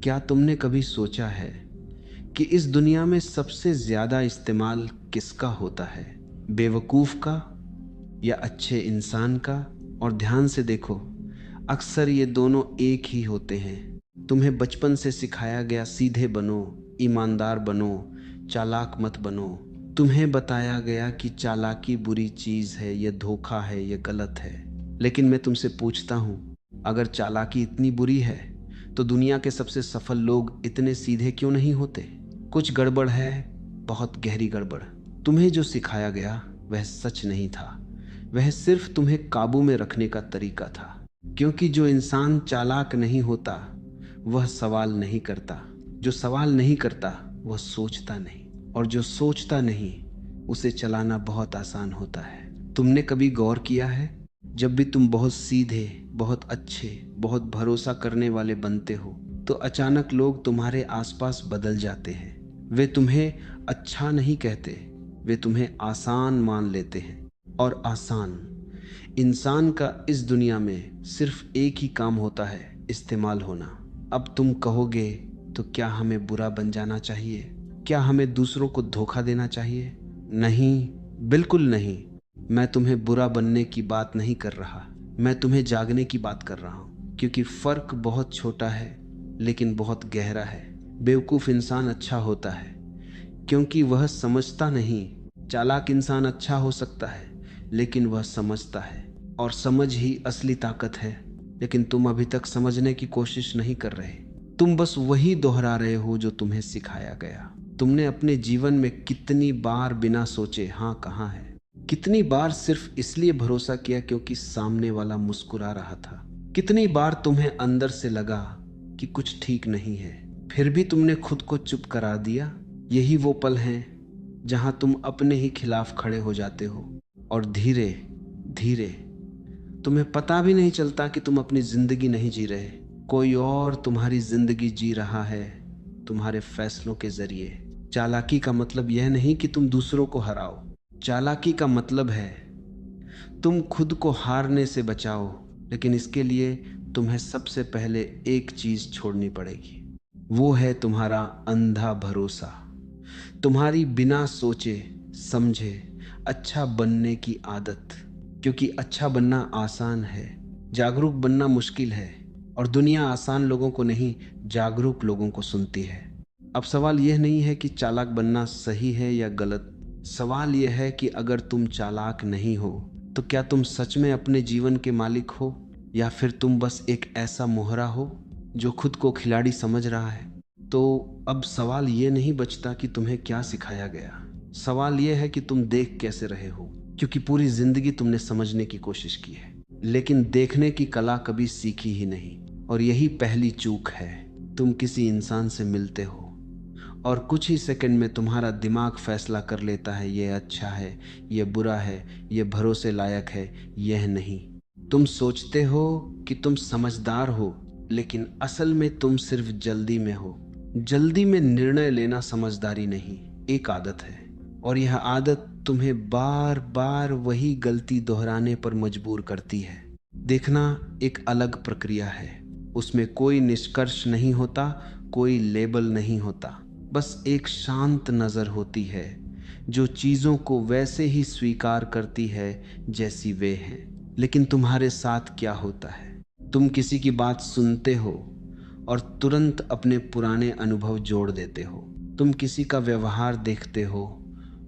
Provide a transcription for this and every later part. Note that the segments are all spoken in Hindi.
क्या तुमने कभी सोचा है कि इस दुनिया में सबसे ज्यादा इस्तेमाल किसका होता है? बेवकूफ का या अच्छे इंसान का? और ध्यान से देखो, अक्सर ये दोनों एक ही होते हैं। तुम्हें बचपन से सिखाया गया सीधे बनो, ईमानदार बनो, चालाक मत बनो। तुम्हें बताया गया कि चालाकी बुरी चीज है, ये धोखा है, ये गलत है। लेकिन मैं तुमसे पूछता हूं, अगर चालाकी इतनी बुरी है तो दुनिया के सबसे सफल लोग इतने सीधे क्यों नहीं होते? कुछ गड़बड़ है, बहुत गहरी गड़बड़। तुम्हें जो सिखाया गया वह सच नहीं था, वह सिर्फ तुम्हें काबू में रखने का तरीका था। क्योंकि जो इंसान चालाक नहीं होता वह सवाल नहीं करता, जो सवाल नहीं करता वह सोचता नहीं, और जो सोचता नहीं उसे चलाना बहुत आसान होता है। तुमने कभी गौर किया है, जब भी तुम बहुत सीधे, बहुत अच्छे, बहुत भरोसा करने वाले बनते हो तो अचानक लोग तुम्हारे आसपास बदल जाते हैं। वे तुम्हें अच्छा नहीं कहते, वे तुम्हें आसान मान लेते हैं। और आसान इंसान का इस दुनिया में सिर्फ एक ही काम होता है, इस्तेमाल होना। अब तुम कहोगे, तो क्या हमें बुरा बन जाना चाहिए? क्या हमें दूसरों को धोखा देना चाहिए? नहीं, बिल्कुल नहीं। मैं तुम्हें बुरा बनने की बात नहीं कर रहा, मैं तुम्हें जागने की बात कर रहा हूँ। क्योंकि फर्क बहुत छोटा है लेकिन बहुत गहरा है। बेवकूफ इंसान अच्छा होता है क्योंकि वह समझता नहीं। चालाक इंसान अच्छा हो सकता है लेकिन वह समझता है, और समझ ही असली ताकत है। लेकिन तुम अभी तक समझने की कोशिश नहीं कर रहे, तुम बस वही दोहरा रहे हो जो तुम्हें सिखाया गया। तुमने अपने जीवन में कितनी बार बिना सोचे हाँ कहा है? कितनी बार सिर्फ इसलिए भरोसा किया क्योंकि सामने वाला मुस्कुरा रहा था? कितनी बार तुम्हें अंदर से लगा कि कुछ ठीक नहीं है, फिर भी तुमने खुद को चुप करा दिया? यही वो पल हैं जहां तुम अपने ही खिलाफ खड़े हो जाते हो, और धीरे धीरे तुम्हें पता भी नहीं चलता कि तुम अपनी जिंदगी नहीं जी रहे, कोई और तुम्हारी जिंदगी जी रहा है तुम्हारे फैसलों के जरिए। चालाकी का मतलब यह नहीं कि तुम दूसरों को हराओ, चालाकी का मतलब है तुम खुद को हारने से बचाओ। लेकिन इसके लिए तुम्हें सबसे पहले एक चीज छोड़नी पड़ेगी, वो है तुम्हारा अंधा भरोसा, तुम्हारी बिना सोचे समझे अच्छा बनने की आदत। क्योंकि अच्छा बनना आसान है, जागरूक बनना मुश्किल है, और दुनिया आसान लोगों को नहीं, जागरूक लोगों को सुनती है। अब सवाल यह नहीं है कि चालाक बनना सही है या गलत, सवाल यह है कि अगर तुम चालाक नहीं हो तो क्या तुम सच में अपने जीवन के मालिक हो, या फिर तुम बस एक ऐसा मोहरा हो जो खुद को खिलाड़ी समझ रहा है? तो अब सवाल ये नहीं बचता कि तुम्हें क्या सिखाया गया, सवाल यह है कि तुम देख कैसे रहे हो। क्योंकि पूरी जिंदगी तुमने समझने की कोशिश की है लेकिन देखने की कला कभी सीखी ही नहीं, और यही पहली चूक है। तुम किसी इंसान से मिलते हो और कुछ ही सेकंड में तुम्हारा दिमाग फैसला कर लेता है, ये अच्छा है, ये बुरा है, ये भरोसे लायक है, यह नहीं। तुम सोचते हो कि तुम समझदार हो, लेकिन असल में तुम सिर्फ जल्दी में हो। जल्दी में निर्णय लेना समझदारी नहीं, एक आदत है, और यह आदत तुम्हें बार बार वही गलती दोहराने पर मजबूर करती है। देखना एक अलग प्रक्रिया है, उसमें कोई निष्कर्ष नहीं होता, कोई लेबल नहीं होता, बस एक शांत नजर होती है जो चीजों को वैसे ही स्वीकार करती है जैसी वे हैं। लेकिन तुम्हारे साथ क्या होता है? तुम किसी की बात सुनते हो और तुरंत अपने पुराने अनुभव जोड़ देते हो। तुम किसी का व्यवहार देखते हो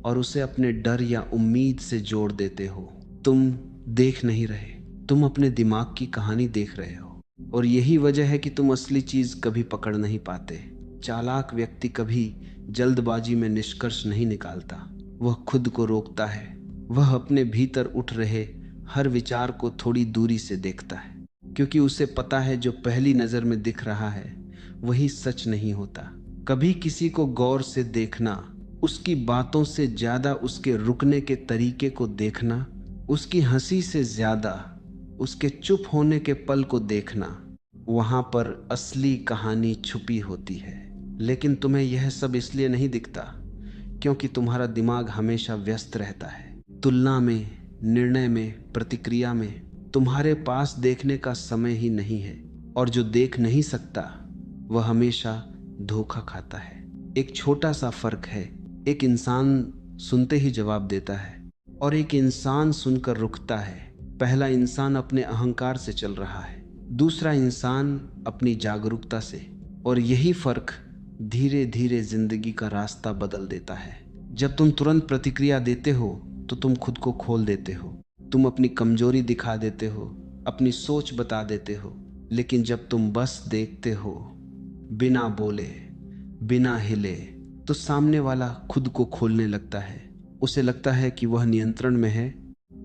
और उसे अपने डर या उम्मीद से जोड़ देते हो। तुम देख नहीं रहे, तुम अपने दिमाग की कहानी देख रहे हो, और यही वजह है कि तुम असली चीज कभी पकड़ नहीं पाते। चालाक व्यक्ति कभी जल्दबाजी में निष्कर्ष नहीं निकालता, वह खुद को रोकता है। वह अपने भीतर उठ रहे हर विचार को थोड़ी दूरी से देखता है, क्योंकि उसे पता है जो पहली नजर में दिख रहा है वही सच नहीं होता। कभी किसी को गौर से देखना, उसकी बातों से ज्यादा उसके रुकने के तरीके को देखना, उसकी हंसी से ज्यादा उसके चुप होने के पल को देखना, वहां पर असली कहानी छुपी होती है। लेकिन तुम्हें यह सब इसलिए नहीं दिखता क्योंकि तुम्हारा दिमाग हमेशा व्यस्त रहता है, तुलना में, निर्णय में, प्रतिक्रिया में। तुम्हारे पास देखने का समय ही नहीं है, और जो देख नहीं सकता वह हमेशा धोखा खाता है। एक छोटा सा फर्क है, एक इंसान सुनते ही जवाब देता है और एक इंसान सुनकर रुकता है। पहला इंसान अपने अहंकार से चल रहा है, दूसरा इंसान अपनी जागरूकता से। और यही फर्क धीरे धीरे जिंदगी का रास्ता बदल देता है। जब तुम तुरंत प्रतिक्रिया देते हो तो तुम खुद को खोल देते हो, तुम अपनी कमजोरी दिखा देते हो, अपनी सोच बता देते हो। लेकिन जब तुम बस देखते हो, बिना बोले, बिना हिले, तो सामने वाला खुद को खोलने लगता है। उसे लगता है कि वह नियंत्रण में है,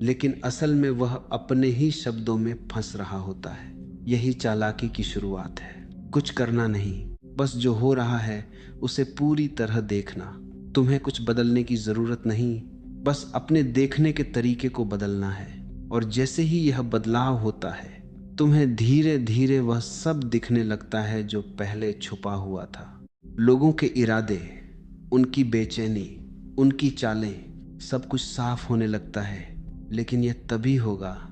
लेकिन असल में वह अपने ही शब्दों में फंस रहा होता है। यही चालाकी की शुरुआत है। कुछ करना नहीं, बस जो हो रहा है उसे पूरी तरह देखना। तुम्हें कुछ बदलने की जरूरत नहीं, बस अपने देखने के तरीके को बदलना है। और जैसे ही यह बदलाव होता है, तुम्हें धीरे धीरे वह सब दिखने लगता है जो पहले छुपा हुआ था। लोगों के इरादे, उनकी बेचैनी, उनकी चालें, सब कुछ साफ होने लगता है। लेकिन यह तभी होगा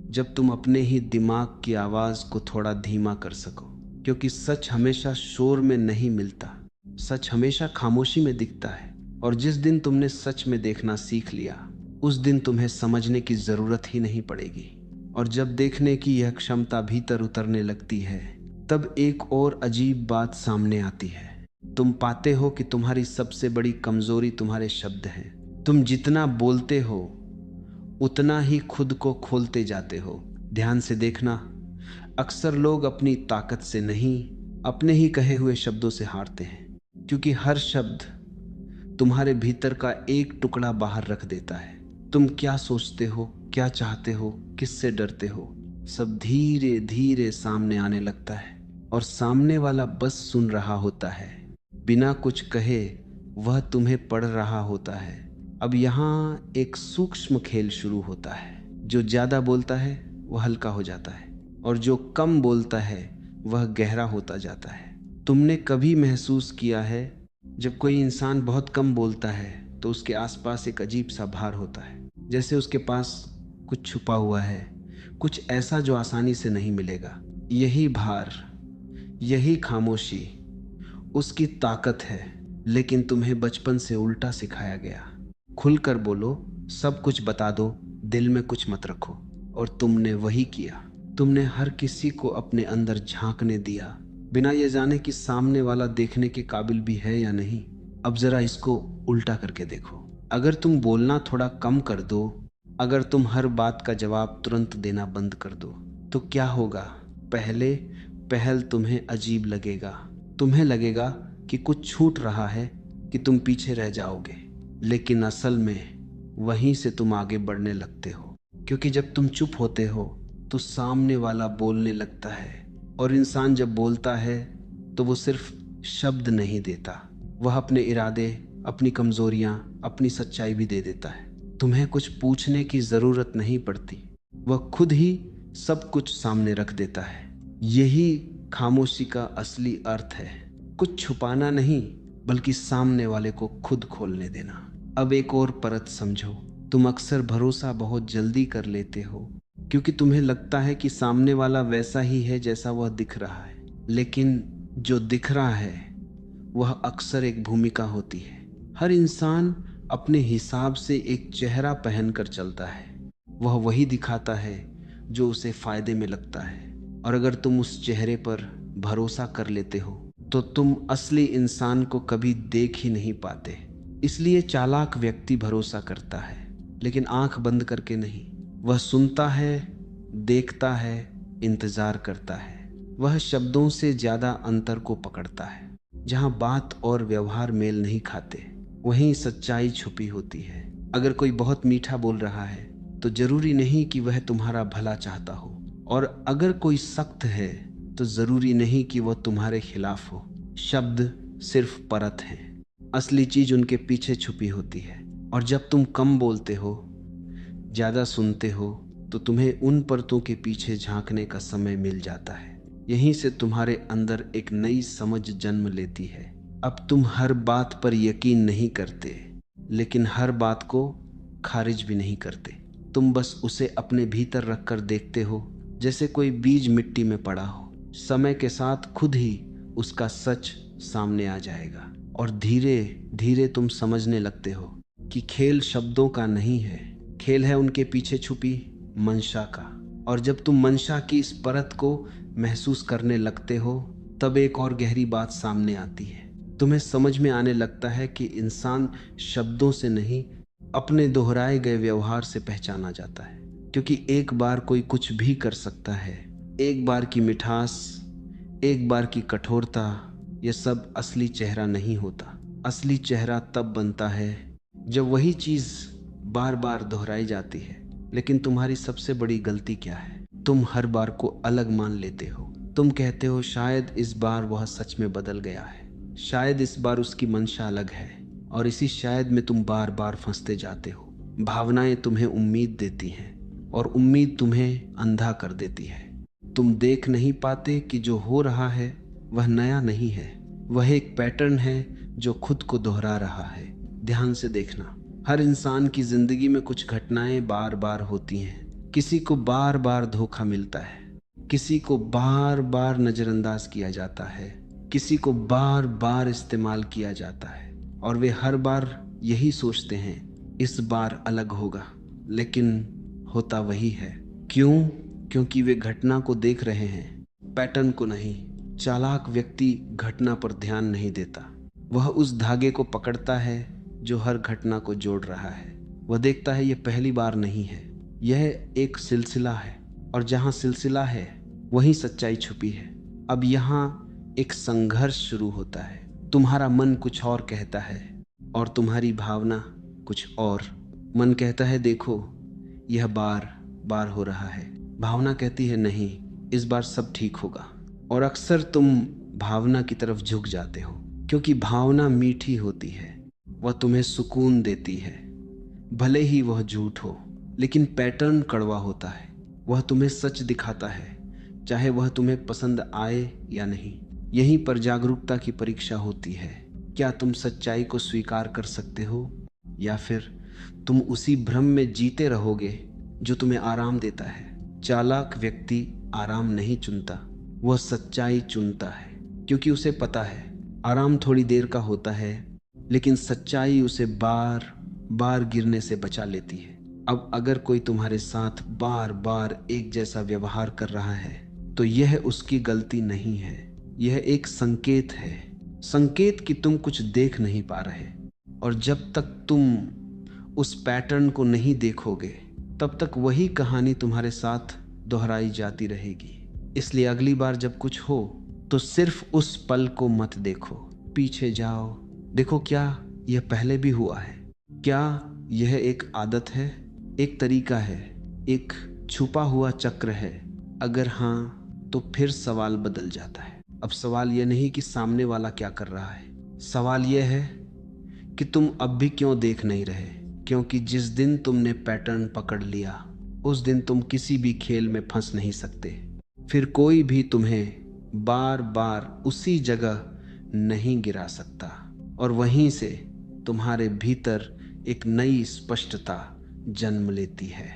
जब तुम अपने ही दिमाग की आवाज को थोड़ा धीमा कर सको। क्योंकि सच हमेशा शोर में नहीं मिलता, सच हमेशा खामोशी में दिखता है। और जिस दिन तुमने सच में देखना सीख लिया, उस दिन तुम्हें समझने की जरूरत ही नहीं पड़ेगी। और जब देखने की यह क्षमता भीतर उतरने लगती है, तब एक और अजीब बात सामने आती है। तुम पाते हो कि तुम्हारी सबसे बड़ी कमजोरी तुम्हारे शब्द हैं। तुम जितना बोलते हो उतना ही खुद को खोलते जाते हो। ध्यान से देखना, अक्सर लोग अपनी ताकत से नहीं, अपने ही कहे हुए शब्दों से हारते हैं। क्योंकि हर शब्द तुम्हारे भीतर का एक टुकड़ा बाहर रख देता है। तुम क्या सोचते हो, क्या चाहते हो, किससे डरते हो, सब धीरे धीरे सामने आने लगता है। और सामने वाला बस सुन रहा होता है, बिना कुछ कहे वह तुम्हें पढ़ रहा होता है। अब यहाँ एक सूक्ष्म खेल शुरू होता है। जो ज्यादा बोलता है वह हल्का हो जाता है, और जो कम बोलता है वह गहरा होता जाता है। तुमने कभी महसूस किया है, जब कोई इंसान बहुत कम बोलता है तो उसके आसपास एक अजीब सा भार होता है, जैसे उसके पास कुछ छुपा हुआ है, कुछ ऐसा जो आसानी से नहीं मिलेगा। यही भार, यही खामोशी उसकी ताकत है। लेकिन तुम्हें बचपन से उल्टा सिखाया गया, खुलकर बोलो, सब कुछ बता दो, दिल में कुछ मत रखो। और तुमने वही किया। तुमने हर किसी को अपने अंदर झांकने दिया, बिना ये जाने कि सामने वाला देखने के काबिल भी है या नहीं। अब जरा इसको उल्टा करके देखो। अगर तुम बोलना थोड़ा कम कर दो, अगर तुम हर बात का जवाब तुरंत देना बंद कर दो, तो क्या होगा? पहल तुम्हें अजीब लगेगा। तुम्हें लगेगा कि कुछ छूट रहा है, कि तुम पीछे रह जाओगे। लेकिन असल में वहीं से तुम आगे बढ़ने लगते हो। क्योंकि जब तुम चुप होते हो तो सामने वाला बोलने लगता है। और इंसान जब बोलता है तो वो सिर्फ शब्द नहीं देता, वह अपने इरादे, अपनी कमजोरियां, अपनी सच्चाई भी दे देता है। तुम्हें कुछ पूछने की जरूरत नहीं पड़ती, वह खुद ही सब कुछ सामने रख देता है। यही खामोशी का असली अर्थ है। कुछ छुपाना नहीं, बल्कि सामने वाले को खुद खोलने देना। अब एक और परत समझो। तुम अक्सर भरोसा बहुत जल्दी कर लेते हो, क्योंकि तुम्हें लगता है कि सामने वाला वैसा ही है जैसा वह दिख रहा है। लेकिन जो दिख रहा है वह अक्सर एक भूमिका होती है। हर इंसान अपने हिसाब से एक चेहरा पहनकर चलता है। वह वही दिखाता है जो उसे फायदे में लगता है। और अगर तुम उस चेहरे पर भरोसा कर लेते हो तो तुम असली इंसान को कभी देख ही नहीं पाते। इसलिए चालाक व्यक्ति भरोसा करता है, लेकिन आंख बंद करके नहीं। वह सुनता है, देखता है, इंतजार करता है। वह शब्दों से ज्यादा अंतर को पकड़ता है। जहां बात और व्यवहार मेल नहीं खाते, वहीं सच्चाई छुपी होती है। अगर कोई बहुत मीठा बोल रहा है तो जरूरी नहीं कि वह तुम्हारा भला चाहता हो। और अगर कोई सख्त है तो जरूरी नहीं कि वह तुम्हारे खिलाफ हो। शब्द सिर्फ परत है, असली चीज उनके पीछे छुपी होती है। और जब तुम कम बोलते हो, ज्यादा सुनते हो, तो तुम्हें उन परतों के पीछे झांकने का समय मिल जाता है। यहीं से तुम्हारे अंदर एक नई समझ जन्म लेती है। अब तुम हर बात पर यकीन नहीं करते, लेकिन हर बात को खारिज भी नहीं करते। तुम बस उसे अपने भीतर रखकर देखते हो, जैसे कोई बीज मिट्टी में पड़ा हो। समय के साथ खुद ही उसका सच सामने आ जाएगा। और धीरे धीरे तुम समझने लगते हो कि खेल शब्दों का नहीं है, खेल है उनके पीछे छुपी मंशा का। और जब तुम मंशा की इस परत को महसूस करने लगते हो, तब एक और गहरी बात सामने आती है। तुम्हें समझ में आने लगता है कि इंसान शब्दों से नहीं, अपने दोहराए गए व्यवहार से पहचाना जाता है। क्योंकि एक बार कोई कुछ भी कर सकता है, एक बार की मिठास, एक बार की कठोरता, यह सब असली चेहरा नहीं होता। असली चेहरा तब बनता है जब वही चीज बार बार दोहराई जाती है। लेकिन तुम्हारी सबसे बड़ी गलती क्या है? तुम हर बार को अलग मान लेते हो। तुम कहते हो शायद इस बार वह सच में बदल गया है, शायद इस बार उसकी मंशा अलग है। और इसी शायद में तुम बार बार फंसते जाते हो। भावनाएं तुम्हें उम्मीद देती हैं और उम्मीद तुम्हें अंधा कर देती है। तुम देख नहीं पाते कि जो हो रहा है वह नया नहीं है, वह एक पैटर्न है जो खुद को दोहरा रहा है। ध्यान से देखना, हर इंसान की जिंदगी में कुछ घटनाएं बार बार होती हैं। किसी को बार बार धोखा मिलता है, किसी को बार बार नजरअंदाज किया जाता है, किसी को बार बार इस्तेमाल किया जाता है। और वे हर बार यही सोचते हैं इस बार अलग होगा, लेकिन होता वही है। क्यों? क्योंकि वे घटना को देख रहे हैं, पैटर्न को नहीं। चालाक व्यक्ति घटना पर ध्यान नहीं देता, वह उस धागे को पकड़ता है जो हर घटना को जोड़ रहा है। वह देखता है यह पहली बार नहीं है, यह एक सिलसिला है, और जहां सिलसिला है वहीं सच्चाई छुपी है। अब यहाँ एक संघर्ष शुरू होता है। तुम्हारा मन कुछ और कहता है और तुम्हारी भावना कुछ और। मन कहता है देखो यह बार बार हो रहा है, भावना कहती है नहीं, इस बार सब ठीक होगा। और अक्सर तुम भावना की तरफ झुक जाते हो, क्योंकि भावना मीठी होती है, वह तुम्हें सुकून देती है, भले ही वह झूठ हो। लेकिन पैटर्न कड़वा होता है, वह तुम्हें सच दिखाता है, चाहे वह तुम्हें पसंद आए या नहीं। यहीं पर जागरूकता की परीक्षा होती है। क्या तुम सच्चाई को स्वीकार कर सकते हो, या फिर तुम उसी भ्रम में जीते रहोगे जो तुम्हें आराम देता है? चालाक व्यक्ति आराम नहीं चुनता, वह सच्चाई चुनता है, क्योंकि उसे पता है आराम थोड़ी देर का होता है, लेकिन सच्चाई उसे बार बार गिरने से बचा लेती है। अब अगर कोई तुम्हारे साथ बार बार एक जैसा व्यवहार कर रहा है, तो यह उसकी गलती नहीं है, यह एक संकेत है। संकेत कि तुम कुछ देख नहीं पा रहे। और जब तक तुम उस पैटर्न को नहीं देखोगे, तब तक वही कहानी तुम्हारे साथ दोहराई जाती रहेगी। इसलिए अगली बार जब कुछ हो तो सिर्फ उस पल को मत देखो, पीछे जाओ, देखो क्या यह पहले भी हुआ है, क्या यह एक आदत है, एक तरीका है, एक छुपा हुआ चक्र है। अगर हाँ, तो फिर सवाल बदल जाता है। अब सवाल यह नहीं कि सामने वाला क्या कर रहा है, सवाल यह है कि तुम अब भी क्यों देख नहीं रहे। क्योंकि जिस दिन तुमने पैटर्न पकड़ लिया, उस दिन तुम किसी भी खेल में फंस नहीं सकते। फिर कोई भी तुम्हें बार बार उसी जगह नहीं गिरा सकता, और वहीं से तुम्हारे भीतर एक नई स्पष्टता जन्म लेती है,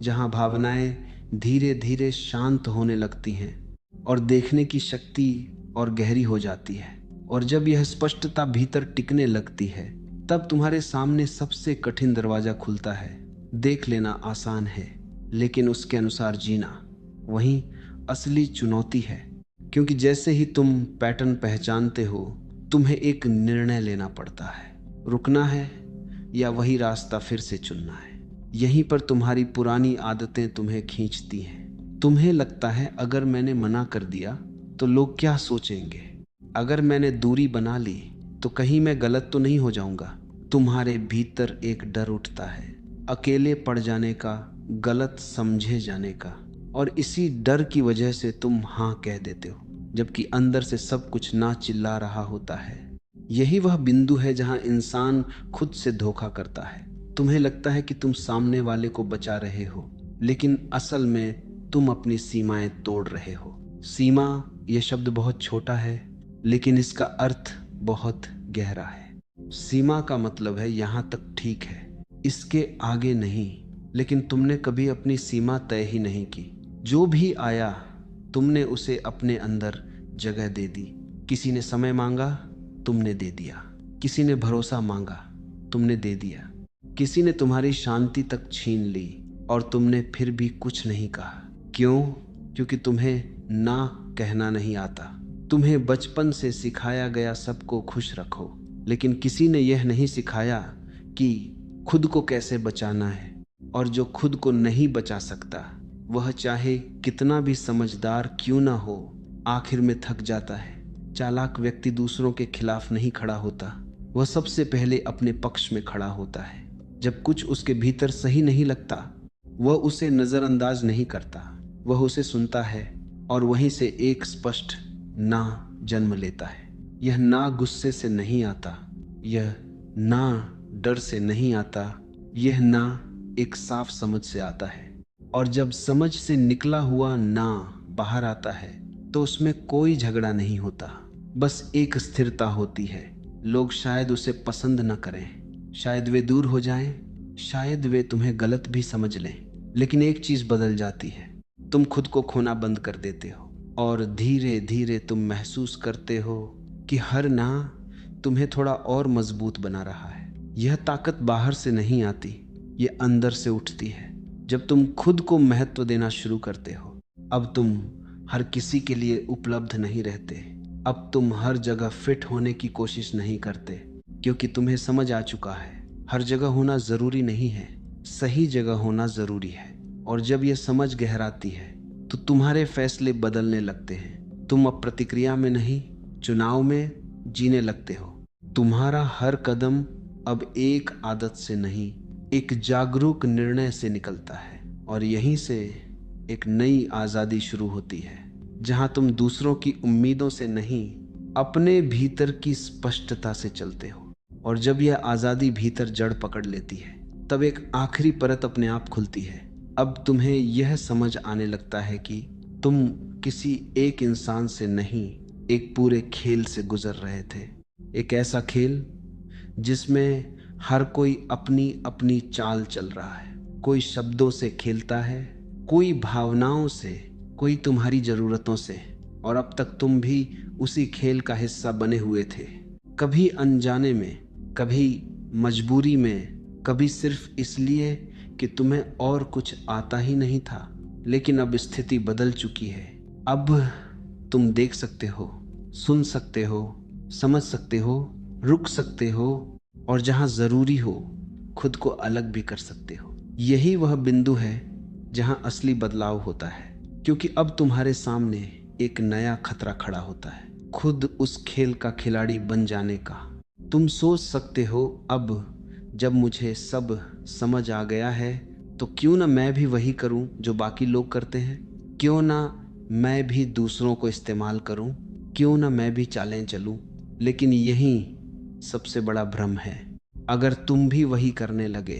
जहां भावनाएं धीरे धीरे शांत होने लगती हैं और देखने की शक्ति और गहरी हो जाती है। और जब यह स्पष्टता भीतर टिकने लगती है, तब तुम्हारे सामने सबसे कठिन दरवाजा खुलता है। देख लेना आसान है, लेकिन उसके अनुसार जीना वही असली चुनौती है। क्योंकि जैसे ही तुम पैटर्न पहचानते हो, तुम्हें एक निर्णय लेना पड़ता है, रुकना है या वही रास्ता फिर से चुनना है। यहीं पर तुम्हारी पुरानी आदतें तुम्हें खींचती हैं। तुम्हें लगता है अगर मैंने मना कर दिया तो लोग क्या सोचेंगे, अगर मैंने दूरी बना ली तो कहीं मैं गलत तो नहीं हो जाऊंगा। तुम्हारे भीतर एक डर उठता है, अकेले पड़ जाने का, गलत समझे जाने का, और इसी डर की वजह से तुम हाँ कह देते हो, जबकि अंदर से सब कुछ ना चिल्ला रहा होता है। यही वह बिंदु है जहां इंसान खुद से धोखा करता है। तुम्हें लगता है कि तुम सामने वाले को बचा रहे हो, लेकिन असल में तुम अपनी सीमाएं तोड़ रहे हो। सीमा, यह शब्द बहुत छोटा है, लेकिन इसका अर्थ बहुत गहरा है। सीमा का मतलब है यहां तक ठीक है, इसके आगे नहीं। लेकिन तुमने कभी अपनी सीमा तय ही नहीं की। जो भी आया, तुमने उसे अपने अंदर जगह दे दी। किसी ने समय मांगा, तुमने दे दिया। किसी ने भरोसा मांगा, तुमने दे दिया। किसी ने तुम्हारी शांति तक छीन ली और तुमने फिर भी कुछ नहीं कहा। क्यों? क्योंकि तुम्हें ना कहना नहीं आता। तुम्हें बचपन से सिखाया गया सबको खुश रखो, लेकिन किसी ने यह नहीं सिखाया कि खुद को कैसे बचाना है। और जो खुद को नहीं बचा सकता, वह चाहे कितना भी समझदार क्यों ना हो, आखिर में थक जाता है। चालाक व्यक्ति दूसरों के खिलाफ नहीं खड़ा होता, वह सबसे पहले अपने पक्ष में खड़ा होता है। जब कुछ उसके भीतर सही नहीं लगता, वह उसे नजरअंदाज नहीं करता, वह उसे सुनता है और वहीं से एक स्पष्ट ना जन्म लेता है। यह ना गुस्से से नहीं आता, यह ना डर से नहीं आता, यह ना एक साफ समझ से आता है। और जब समझ से निकला हुआ ना बाहर आता है तो उसमें कोई झगड़ा नहीं होता, बस एक स्थिरता होती है। लोग शायद उसे पसंद न करें, शायद वे दूर हो जाएं, शायद वे तुम्हें गलत भी समझ लें, लेकिन एक चीज बदल जाती है। तुम खुद को खोना बंद कर देते हो और धीरे धीरे तुम महसूस करते हो कि हर ना तुम्हें थोड़ा और मजबूत बना रहा है। यह ताकत बाहर से नहीं आती, ये अंदर से उठती है। जब तुम खुद को महत्व देना शुरू करते हो, अब तुम हर किसी के लिए उपलब्ध नहीं रहते। अब तुम हर जगह फिट होने की कोशिश नहीं करते, क्योंकि तुम्हें समझ आ चुका है हर जगह होना जरूरी नहीं है, सही जगह होना जरूरी है। और जब यह समझ गहराती है तो तुम्हारे फैसले बदलने लगते हैं। तुम अब प्रतिक्रिया में नहीं, चुनाव में जीने लगते हो। तुम्हारा हर कदम अब एक आदत से नहीं, एक जागरूक निर्णय से निकलता है। और यहीं से एक नई आज़ादी शुरू होती है, जहां तुम दूसरों की उम्मीदों से नहीं, अपने भीतर की स्पष्टता से चलते हो। और जब यह आज़ादी भीतर जड़ पकड़ लेती है, तब एक आखिरी परत अपने आप खुलती है। अब तुम्हें यह समझ आने लगता है कि तुम किसी एक इंसान से नहीं, एक पूरे खेल से गुजर रहे थे। एक ऐसा खेल जिसमें हर कोई अपनी अपनी चाल चल रहा है। कोई शब्दों से खेलता है, कोई भावनाओं से, कोई तुम्हारी जरूरतों से। और अब तक तुम भी उसी खेल का हिस्सा बने हुए थे, कभी अनजाने में, कभी मजबूरी में, कभी सिर्फ इसलिए कि तुम्हें और कुछ आता ही नहीं था। लेकिन अब स्थिति बदल चुकी है। अब तुम देख सकते हो, सुन सकते हो, समझ सकते हो, रुक सकते हो, और जहां जरूरी हो खुद को अलग भी कर सकते हो। यही वह बिंदु है जहां असली बदलाव होता है, क्योंकि अब तुम्हारे सामने एक नया खतरा खड़ा होता है, खुद उस खेल का खिलाड़ी बन जाने का। तुम सोच सकते हो, अब जब मुझे सब समझ आ गया है तो क्यों ना मैं भी वही करूं जो बाकी लोग करते हैं, क्यों ना मैं भी दूसरों को इस्तेमाल करूं, क्यों ना मैं भी चालें चलूं। लेकिन यही सबसे बड़ा भ्रम है। अगर तुम भी वही करने लगे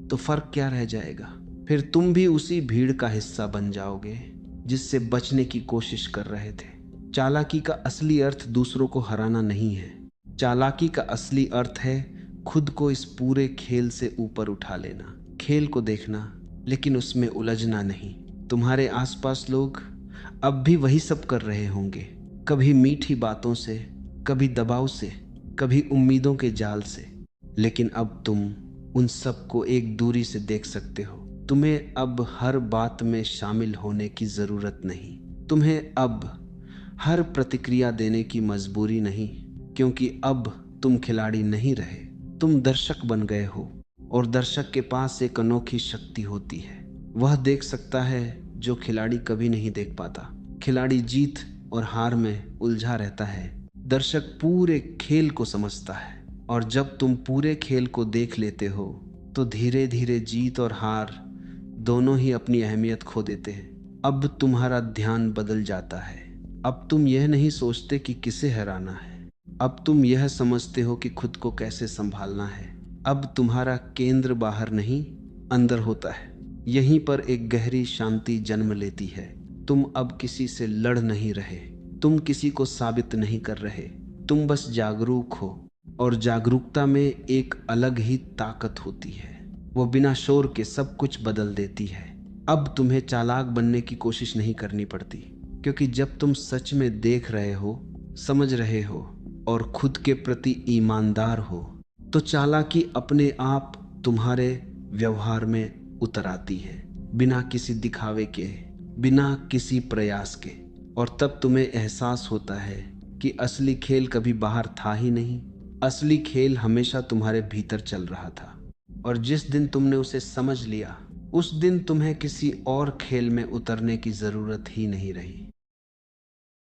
तो फर्क क्या रह जाएगा? फिर तुम भी उसी भीड़ का हिस्सा बन जाओगे जिससे बचने की कोशिश कर रहे थे। चालाकी का असली अर्थ दूसरों को हराना नहीं है, चालाकी का असली अर्थ है खुद को इस पूरे खेल से ऊपर उठा लेना। खेल को देखना, लेकिन उसमें उलझना नहीं। तुम्हारे आसपास लोग अब भी वही सब कर रहे होंगे, कभी मीठी बातों से, कभी दबाव से, कभी उम्मीदों के जाल से। लेकिन अब तुम उन सब को एक दूरी से देख सकते हो। तुम्हें अब हर बात में शामिल होने की जरूरत नहीं, तुम्हें अब हर प्रतिक्रिया देने की मजबूरी नहीं, क्योंकि अब तुम खिलाड़ी नहीं रहे, तुम दर्शक बन गए हो। और दर्शक के पास एक अनोखी शक्ति होती है, वह देख सकता है जो खिलाड़ी कभी नहीं देख पाता। खिलाड़ी जीत और हार में उलझा रहता है, दर्शक पूरे खेल को समझता है। और जब तुम पूरे खेल को देख लेते हो तो धीरे धीरे जीत और हार दोनों ही अपनी अहमियत खो देते हैं। अब तुम्हारा ध्यान बदल जाता है। अब तुम यह नहीं सोचते कि किसे हराना है, अब तुम यह समझते हो कि खुद को कैसे संभालना है। अब तुम्हारा केंद्र बाहर नहीं, अंदर होता है। यहीं पर एक गहरी शांति जन्म लेती है। तुम अब किसी से लड़ नहीं रहे, तुम किसी को साबित नहीं कर रहे, तुम बस जागरूक हो। और जागरूकता में एक अलग ही ताकत होती है, वो बिना शोर के सब कुछ बदल देती है। अब तुम्हें चालाक बनने की कोशिश नहीं करनी पड़ती, क्योंकि जब तुम सच में देख रहे हो, समझ रहे हो और खुद के प्रति ईमानदार हो, तो चालाकी अपने आप तुम्हारे व्यवहार में उतर आती है, बिना किसी दिखावे के, बिना किसी प्रयास के। और तब तुम्हें एहसास होता है कि असली खेल कभी बाहर था ही नहीं, असली खेल हमेशा तुम्हारे भीतर चल रहा था। और जिस दिन तुमने उसे समझ लिया, उस दिन तुम्हें किसी और खेल में उतरने की जरूरत ही नहीं रही।